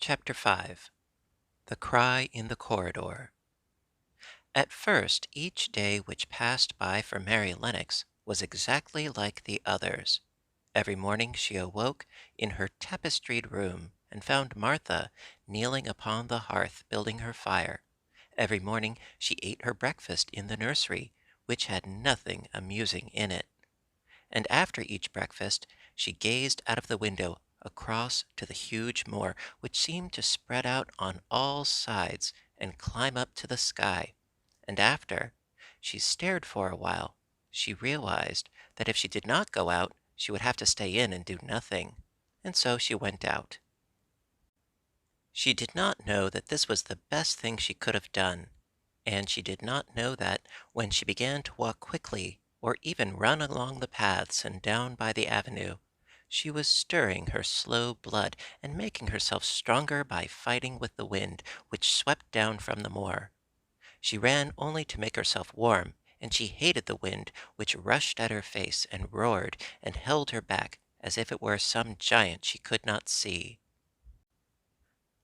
Chapter 5. The Cry in the Corridor. At first, each day which passed by for Mary Lennox was exactly like the others. Every morning she awoke in her tapestried room and found Martha kneeling upon the hearth building her fire. Every morning she ate her breakfast in the nursery, which had nothing amusing in it. And after each breakfast she gazed out of the window across to the huge moor, which seemed to spread out on all sides and climb up to the sky. And after she stared for a while, she realized that if she did not go out, she would have to stay in and do nothing. And so she went out. She did not know that this was the best thing she could have done, and she did not know that when she began to walk quickly or even run along the paths and down by the avenue, she was stirring her slow blood and making herself stronger by fighting with the wind which swept down from the moor. She ran only to make herself warm, and she hated the wind which rushed at her face and roared and held her back as if it were some giant she could not see.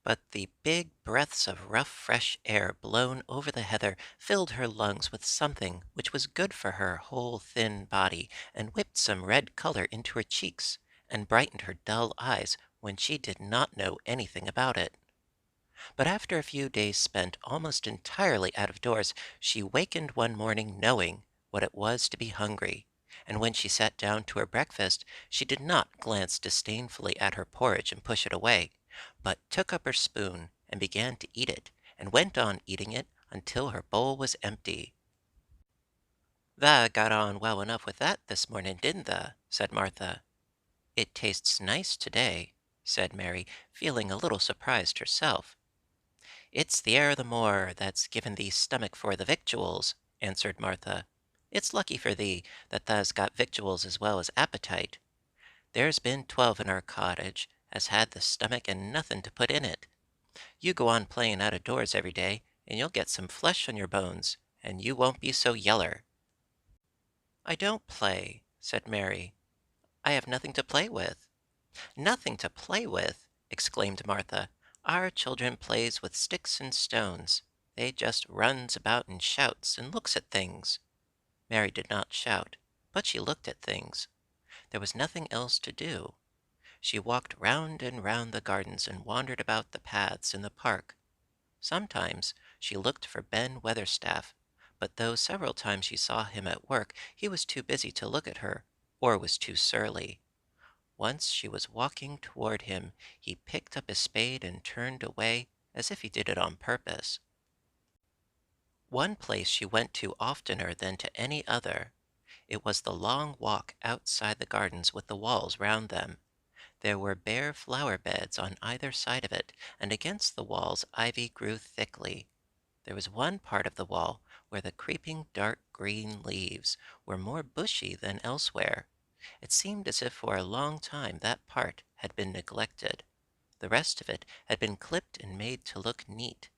But the big breaths of rough, fresh air blown over the heather filled her lungs with something which was good for her whole thin body, and whipped some red color into her cheeks, and brightened her dull eyes when she did not know anything about it. But after a few days spent almost entirely out of doors, she wakened one morning knowing what it was to be hungry, and when she sat down to her breakfast she did not glance disdainfully at her porridge and push it away, but took up her spoon and began to eat it, and went on eating it until her bowl was empty. "Tha got on well enough with that this morning, didn't tha?" said Martha. "It tastes nice to-day," said Mary, feeling a little surprised herself. "It's the air o' the moor that's given thee stomach for the victuals," answered Martha. "It's lucky for thee that tha's got victuals as well as appetite. There's been 12 in our cottage as had the stomach and nothin' to put in it. You go on playin' out o' doors every day, and you'll get some flesh on your bones, and you won't be so yeller." "I don't play," said Mary. "I have nothing to play with." "Nothing to play with!" exclaimed Martha. "Our children plays with sticks and stones. They just runs about and shouts and looks at things." Mary did not shout, but she looked at things. There was nothing else to do. She walked round and round the gardens and wandered about the paths in the park. Sometimes she looked for Ben Weatherstaff, but though several times she saw him at work, he was too busy to look at her, or was too surly. Once she was walking toward him. He picked up his spade and turned away as if he did it on purpose. One place she went to oftener than to any other. It was the long walk outside the gardens with the walls round them. There were bare flower beds on either side of it, and against the walls ivy grew thickly. There was one part of the wall where the creeping dark green leaves were more bushy than elsewhere. It seemed as if for a long time that part had been neglected. The rest of it had been clipped and made to look neat,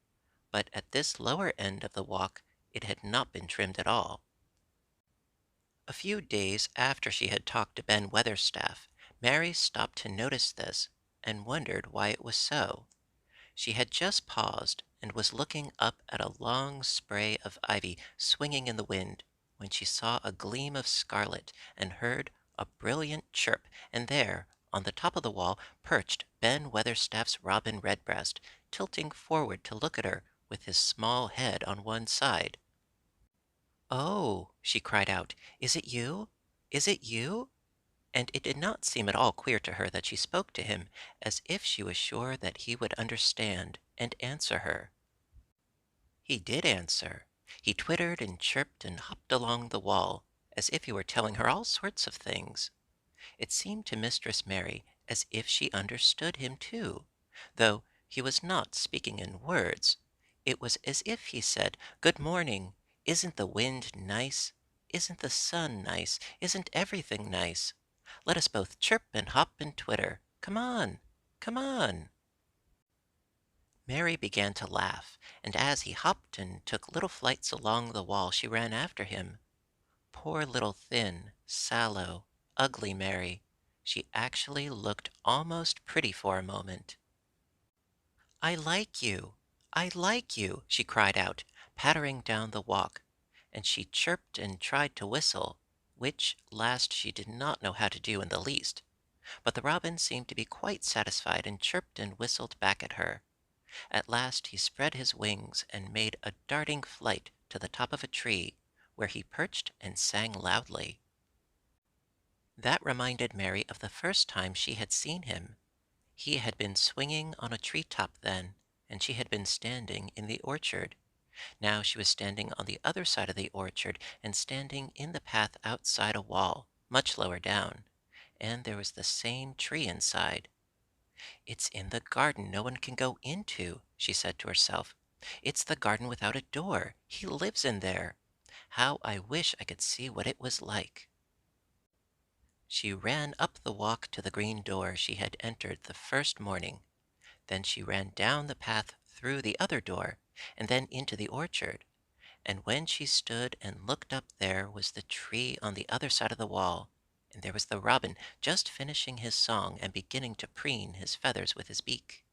but at this lower end of the walk it had not been trimmed at all. A few days after she had talked to Ben Weatherstaff, Mary stopped to notice this, and wondered why it was so. She had just paused, and was looking up at a long spray of ivy swinging in the wind, when she saw a gleam of scarlet, and heard a brilliant chirp, and there, on the top of the wall, perched Ben Weatherstaff's robin redbreast, tilting forward to look at her with his small head on one side. "Oh!" she cried out, "is it you? Is it you?" And it did not seem at all queer to her that she spoke to him, as if she was sure that he would understand and answer her. He did answer. He twittered and chirped and hopped along the wall, as if he were telling her all sorts of things. It seemed to Mistress Mary as if she understood him too, though he was not speaking in words. It was as if he said, "Good morning. Isn't the wind nice? Isn't the sun nice? Isn't everything nice? Let us both chirp and hop and twitter. Come on, come on." Mary began to laugh, and as he hopped and took little flights along the wall, she ran after him. Poor little thin, sallow, ugly Mary! She actually looked almost pretty for a moment. I like you. I like you, she cried out, pattering down the walk, and she chirped and tried to whistle, which last she did not know how to do in the least. But the robin seemed to be quite satisfied and chirped and whistled back at her. At last he spread his wings and made a darting flight to the top of a tree, where he perched and sang loudly. That reminded Mary of the first time she had seen him. He had been swinging on a tree top then, and she had been standing in the orchard. Now she was standing on the other side of the orchard and standing in the path outside a wall, much lower down, and there was the same tree inside. "It's in the garden no one can go into," she said to herself. "It's the garden without a door. He lives in there. How I wish I could see what it was like." She ran up the walk to the green door she had entered the first morning. Then she ran down the path through the other door, and then into the orchard. And when she stood and looked up, there was the tree on the other side of the wall, and there was the robin just finishing his song and beginning to preen his feathers with his beak.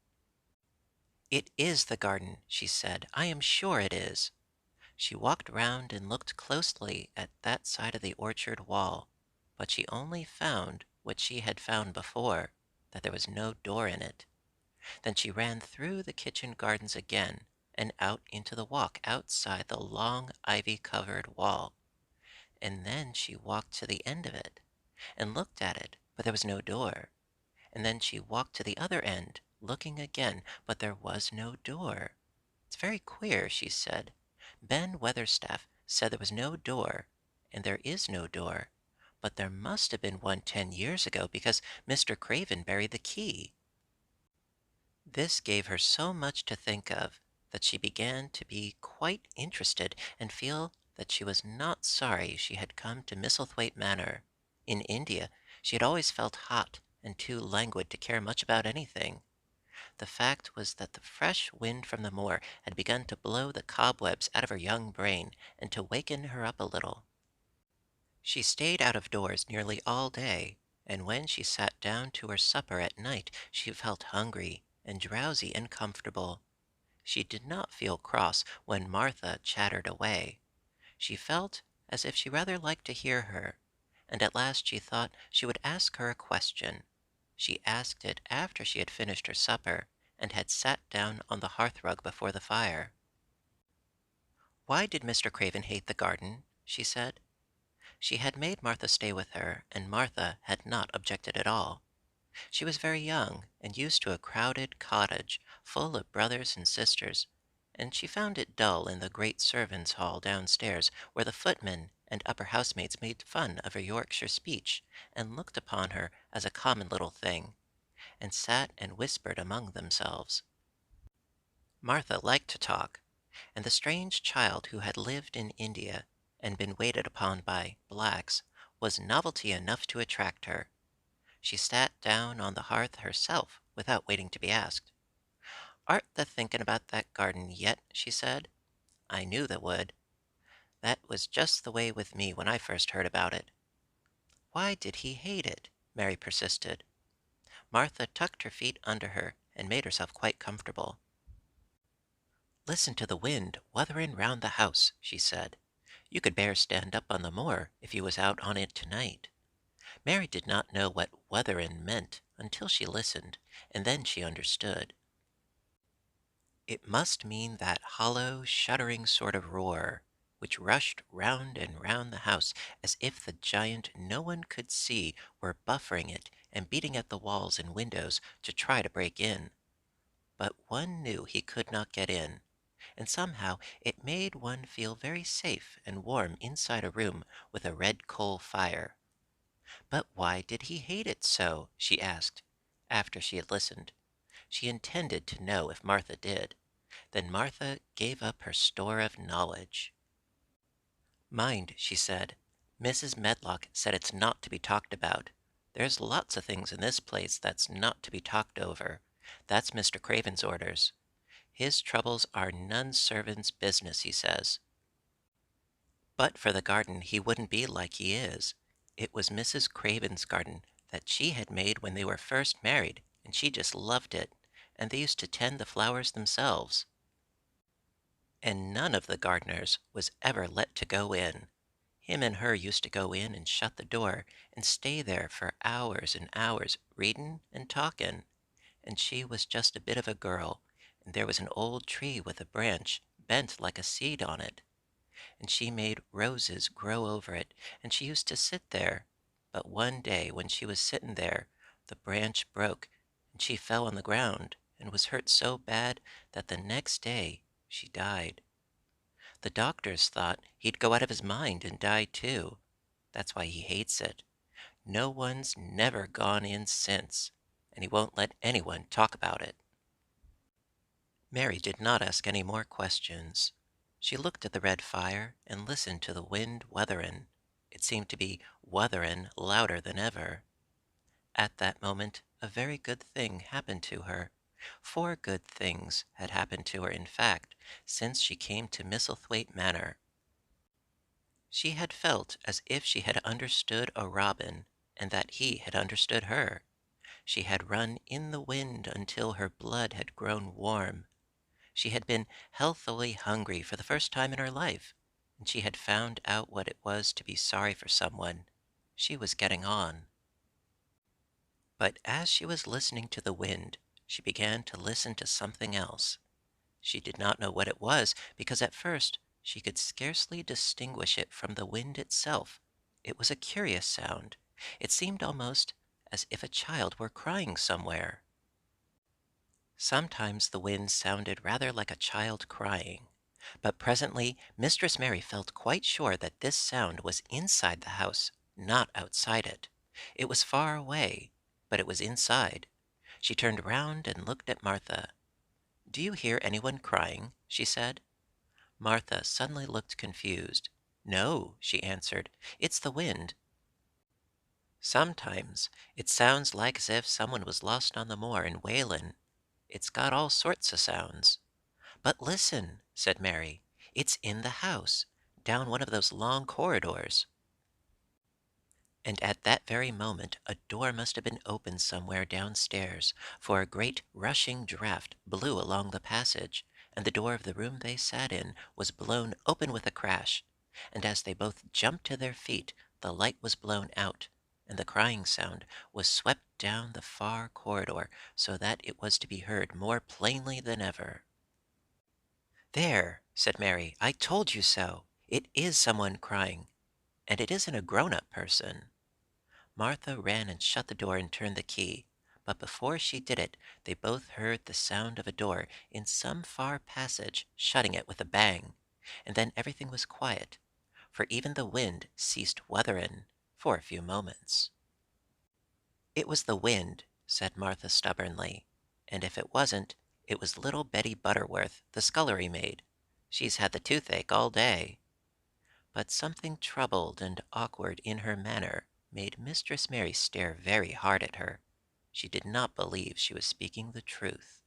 "It is the garden," she said. "I am sure it is." She walked round and looked closely at that side of the orchard wall, but she only found what she had found before, that there was no door in it. Then she ran through the kitchen gardens again and out into the walk outside the long ivy-covered wall. And then she walked to the end of it and looked at it, but there was no door. And then she walked to the other end, looking again, but there was no door. "It's very queer," she said. "Ben Weatherstaff said there was no door, and there is no door, but there must have been one 10 years ago, because Mr. Craven buried the key." This gave her so much to think of that she began to be quite interested and feel that she was not sorry she had come to Misselthwaite Manor. In India she had always felt hot and too languid to care much about anything. The fact was that the fresh wind from the moor had begun to blow the cobwebs out of her young brain and to waken her up a little. She stayed out of doors nearly all day, and when she sat down to her supper at night she felt hungry and drowsy and comfortable. She did not feel cross when Martha chattered away. She felt as if she rather liked to hear her, and at last she thought she would ask her a question. She asked it after she had finished her supper and had sat down on the hearthrug before the fire. "Why did Mr. Craven hate the garden?" she said. She had made Martha stay with her, and Martha had not objected at all. She was very young, and used to a crowded cottage full of brothers and sisters, and she found it dull in the great servants' hall downstairs, where the footmen and upper housemaids made fun of her Yorkshire speech, and looked upon her as a common little thing, and sat and whispered among themselves. Martha liked to talk, and the strange child who had lived in India and been waited upon by blacks was novelty enough to attract her. She sat down on the hearth herself without waiting to be asked. "Art tha thinking about that garden yet?" she said. "I knew tha would. That was just the way with me when I first heard about it." "Why did he hate it?" Mary persisted. Martha tucked her feet under her and made herself quite comfortable. "Listen to the wind wuthering round the house," she said. "You could bear stand up on the moor if you was out on it to-night." Mary did not know what "wutherin'" meant until she listened, and then she understood. It must mean that hollow, shuddering sort of roar, which rushed round and round the house as if the giant no one could see were buffering it and beating at the walls and windows to try to break in. But one knew he could not get in, and somehow it made one feel very safe and warm inside a room with a red coal fire. But why did he hate it so? She asked, after she had listened. She intended to know if Martha did. Then Martha gave up her store of knowledge. "Mind," she said, "Mrs. Medlock said it's not to be talked about. There's lots of things in this place that's not to be talked over. That's Mr. Craven's orders. His troubles are none servant's business, he says. But for the garden he wouldn't be like he is. It was Mrs. Craven's garden that she had made when they were first married, and she just loved it, and they used to tend the flowers themselves. And none of the gardeners was ever let to go in. Him and her used to go in and shut the door and stay there for hours and hours, readin' and talkin'. And she was just a bit of a girl, and there was an old tree with a branch bent like a seed on it, and she made roses grow over it, and she used to sit there. But one day when she was sittin' there, the branch broke, and she fell on the ground, and was hurt so bad that the next day she died. The doctors thought he'd go out of his mind and die too. That's why he hates it. No one's never gone in since, and he won't let anyone talk about it." Mary did not ask any more questions. She looked at the red fire and listened to the wind wutherin'. It seemed to be wutherin' louder than ever. At that moment a very good thing happened to her. 4 good things had happened to her, in fact, since she came to Misselthwaite Manor. She had felt as if she had understood a robin, and that he had understood her. She had run in the wind until her blood had grown warm. She had been healthily hungry for the first time in her life, and she had found out what it was to be sorry for someone. She was getting on. But as she was listening to the wind, she began to listen to something else. She did not know what it was, because at first she could scarcely distinguish it from the wind itself. It was a curious sound. It seemed almost as if a child were crying somewhere. Sometimes the wind sounded rather like a child crying, but presently Mistress Mary felt quite sure that this sound was inside the house, not outside it. It was far away, but it was inside. She turned round and looked at Martha. "Do you hear anyone crying?" she said. Martha suddenly looked confused. "No," she answered, "it's the wind. Sometimes it sounds like as if someone was lost on the moor and wailin'. It's got all sorts of sounds." "But listen," said Mary. "It's in the house, down one of those long corridors." And at that very moment a door must have been opened somewhere downstairs, for a great rushing draught blew along the passage, and the door of the room they sat in was blown open with a crash, and as they both jumped to their feet the light was blown out, and the crying sound was swept down the far corridor, so that it was to be heard more plainly than ever. "There," said Mary, "I told you so. It is someone crying, and it isn't a grown-up person." Martha ran and shut the door and turned the key, but before she did it they both heard the sound of a door in some far passage shutting it with a bang, and then everything was quiet, for even the wind ceased wutherin' for a few moments. "It was the wind," said Martha stubbornly, "and if it wasn't, it was little Betty Butterworth, the scullery maid. She's had the toothache all day." But something troubled and awkward in her manner made Mistress Mary stare very hard at her. She did not believe she was speaking the truth.